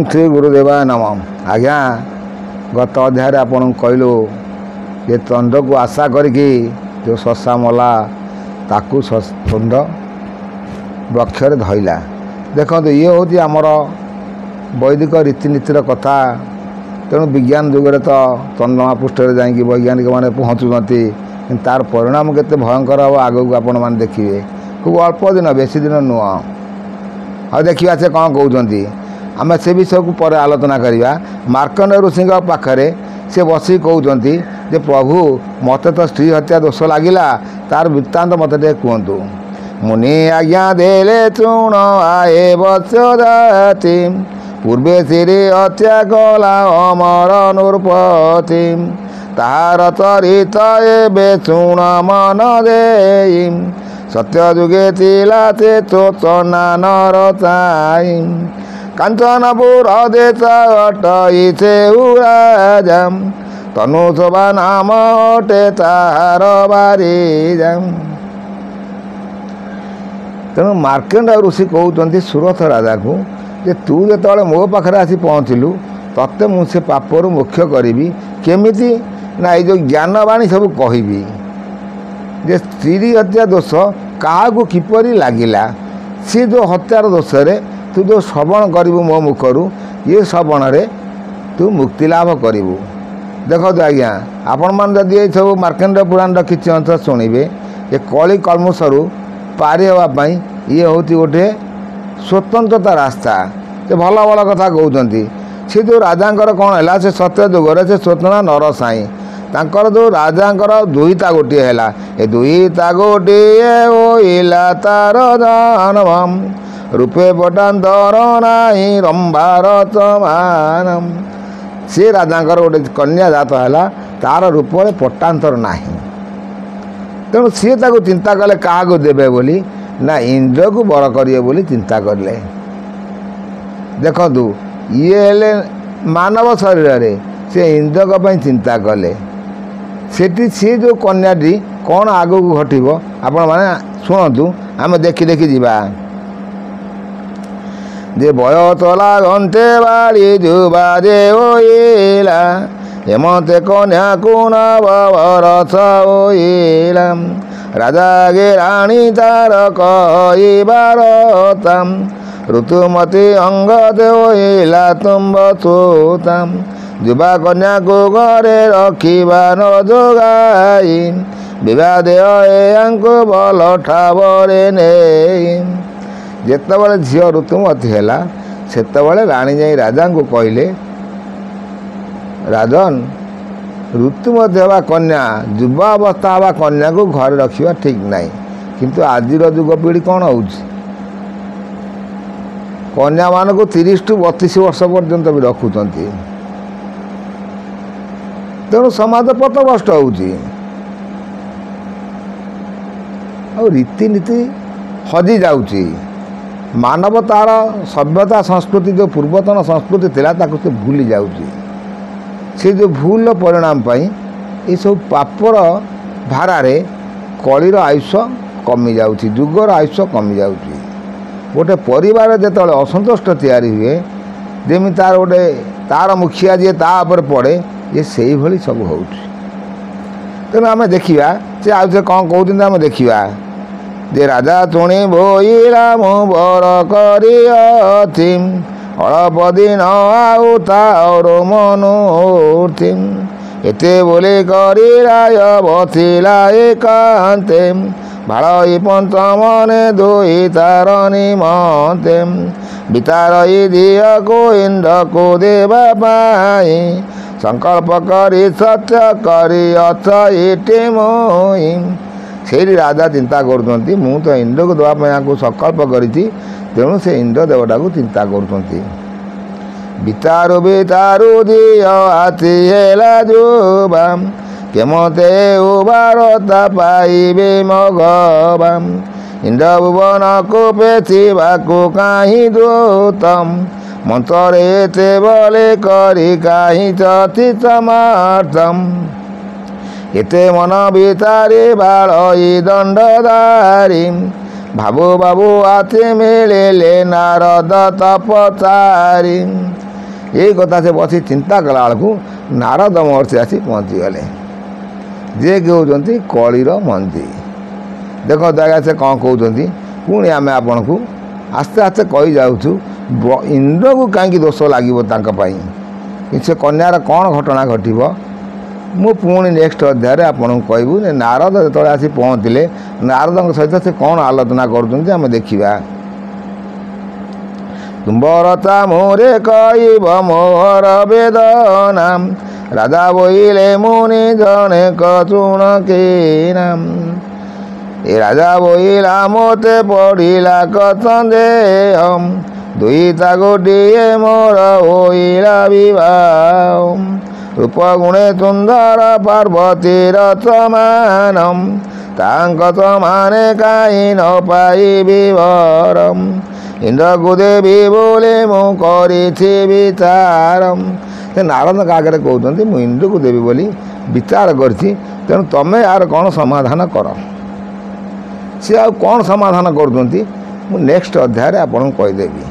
श्री गुरुदेवाय नमः। आज्ञा गत अध्याय आपन कहलु ये चंद को आशा करिकी जो शशा मला ताकू चंद वृक्षर धइला। देखो ये हूँ आमर वैदिक रीतिनीतिर कथा। तेणु विज्ञान जुगे तो चंद्रमा पृष्ठ जाकि वैज्ञानिक मैंने पहुँचुँच तार परिणाम केते भयंकर हम आगू आपण मैंने देखिए। खूब अल्प दिन बेसी दिन नुह आ देखा से कौन कहते आम से विषय को पर आलोचना करवा। मार्कंड ऋषि पाखे से बसी कहते जे प्रभु मत तो स्त्री हत्या दोष लगिला तार वृत्तांत मत कहतु। मुनि आज्ञा देले चूण आए बच्ची पूर्वे श्री हत्या कला अमर नृपति तार चरित एबे चूण मन दे सत्य जुगे तिला ते चोचना नर चाई कांचनपुर देश अटई से उराजम तनु शोभा नाम अटे तार बारी जाम। तेणु मार्कंड ऋषि कहते सुरथ राजा को जे तू जो मो पाखे आसी पहुँचलु तत्ते मुझे पापर मोक्ष करी केमिति ना ये जो ज्ञानवाणी सब कहबी जे स्त्री हत्या दोष क्या किपरि लगिला सी जो हत्यार दोष रे तू जो श्रवण करू मो मुखर ये श्रवण रे तू मुक्ति लाभ करू। देखो आज्ञा आपण मान जदि ये सब मार्कंड पुराण किसी अंश शुणवे ये कली कलमुषरू पारि होगापाई ये हूँ गोटे स्वतंत्रता रास्ता। से भल भल कथा कहते सी जो राजा कौन है से सत्य जुगर से स्वतंत्र नर साई तांकर जो राजा दुईता गोटे है ए दुईता गोटे ओइला तार जानवम रूपे पटांतर नाई रंभार चमानम। से राजा गोटे कन्या जात है तार रूप पटांतर नाही। तेणु सी चिंता कले क्या देवे बोली ना इंद्र को बर करिए बोली चिंता करले। देखु ये हेले मानव शरीर रे से इंद्र को चिंता कले सेठी सी जो कन्याटी कौन आगू को घटब आपण मैंने शुणु आम देखी देखी जीवा। जे बय तला घंटे बाड़ी जुबा जे ओइला हेमंते कन्या कुण बरस ओइला राजा गे राणी तार कईबारताम ऋतुमती अंग देला तुम्ब सुताम जुबा कन्या को घरे रखा न जोगाई विवाद को बल ठावरे नहीं। जितेबाला झील ऋतुमती है से राणी जा राजा को कहले राजन ऋतुमती हवा कन्या युवा अवस्था हवा कन्या को घर रखा ठीक नहीं किंतु आज युगपीढ़ी कौन हो कन्या मान को 30 टू 32 वर्ष पर्यंत भी रखुंट। तेणु समाज पथभ्रष्ट हो रीतिनीति हजि जाऊँगी। मानव तार सभ्यता संस्कृति जो पूर्वतन संस्कृति थिला ताको से भूली जाऊँगी। से जो भूल परिणाम पाई ये सब पापर भारे कलीर आयुष कमी जाऊँगी जुगर आयुष कमी जाऊँगी। गोटे परिवार जो असंतुष्ट तैयारी हुए जमी तार गोटे तार मुखिया जी तापर पड़े ये से भली सब हो। तेणु आम देखा से आज से कौन कहते आम देखा जे राजा चुणी बोईला मु बर करी अल्प दिन आउ तार मनोर्थी एते बोले करी राय बथिला एकांते भाई पंच मने दुई तार निमते बितार दिया को इंद्र को देवा पाई संकल्प करी सत्य करी अथ इटे मोई। से राजा चिंता करते मु तो इंद्र को देवाई यहाँ संकल्प करी तेणु से इंद्र देवटा को चिंता करते बितारु बितारु दियो हाथी हेला जुबा केमते उबारता पाइबे मगवाम इंद्र भुवन को पेथिबा को कहीं दूतम मंत्रे ते बोले करी कहीं चति समर्थम एते मन भितारे बाळई दंडधारी भाबु बाबू आते मिले नारद तपचारी ଏଇ କଥା ସେ ବସି ଚିନ୍ତା କଲା ବେଳକୁ ନାରଦ ମହର୍ଷି ଆସି ପହଞ୍ଚିଗଲେ, ଯିଏକି ହେଉଛନ୍ତି କଳିର ମଞ୍ଜି। ଦେଖନ୍ତୁ ଆଜ୍ଞା ସେ କ'ଣ କହୁଛନ୍ତି, ପୁଣି ଆମେ ଆପଣଙ୍କୁ ଆସ୍ତେ ଆସ୍ତେ କହିଯାଉଛୁ ଇନ୍ଦ୍ରକୁ କାହିଁକି ଦୋଷ ଲାଗିବ ତାଙ୍କ ପାଇଁ, ସେ କନ୍ୟାର କ'ଣ ଘଟଣା ଘଟିବ ମୁଁ ପୁଣି ନେକ୍ସଟ ଅଧ୍ୟାୟରେ ଆପଣଙ୍କୁ କହିବୁ। ଯେ ନାରଦ ଯେତେବେଳେ ଆସି ପହଞ୍ଚିଲେ ନାରଦଙ୍କ ସହିତ ସେ କ'ଣ ଆଲୋଚନା କରୁଛନ୍ତି ଆମେ ଦେଖିବା। ତୁମ୍ଭରତା ମୋରେ କହିବ ମୋହର ବେଦନା, ରାଜା ବୋଇଲେ ମୁନି ଜଣେ କଚୁଣ କିନାମ। ଏ ରାଜା ବୋଇଲା ମୋତେ ପଡ଼ିଲା କସନ୍ଦେହ, ଦୁଇଟା ଗୋଟିଏ ମୋର ହୋଇଲା ବିବାହ। ରୂପ ଗୁଣେ ସୁନ୍ଦର ପାର୍ବତୀର ସମାନ, ତାଙ୍କ ସମାନେ କାହିଁ ନ ପାଇବି ବର। ଇନ୍ଦ୍ରକୁ ଦେବି ବୋଲି ମୁଁ କରିଛି ବିଚାର। ସେ ନାରଦଙ୍କ ଆଗରେ କହୁଛନ୍ତି ମୁଁ ଇନ୍ଦ୍ରକୁ ଦେବି ବୋଲି ବିଚାର କରିଛି, ତେଣୁ ତୁମେ ଏହାର କ'ଣ ସମାଧାନ କର। ସେ ଆଉ କ'ଣ ସମାଧାନ କରୁଛନ୍ତି ମୁଁ ନେକ୍ସଟ ଅଧ୍ୟାୟରେ ଆପଣଙ୍କୁ କହିଦେବି।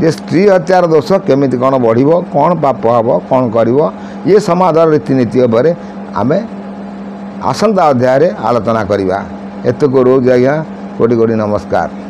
ଯେ ସ୍ତ୍ରୀ ହତ୍ୟାର ଦୋଷ କେମିତି କ'ଣ ବଢ଼ିବ, କ'ଣ ପାପ ହେବ, କ'ଣ କରିବ, ଇଏ ସମାଜର ରୀତିନୀତି ଉପରେ ଆମେ ଆସନ୍ତା ଅଧ୍ୟାୟରେ ଆଲୋଚନା କରିବା। ଏତକୁ ରହୁଛି ଆଜ୍ଞା, କୋଟି କୋଟି ନମସ୍କାର।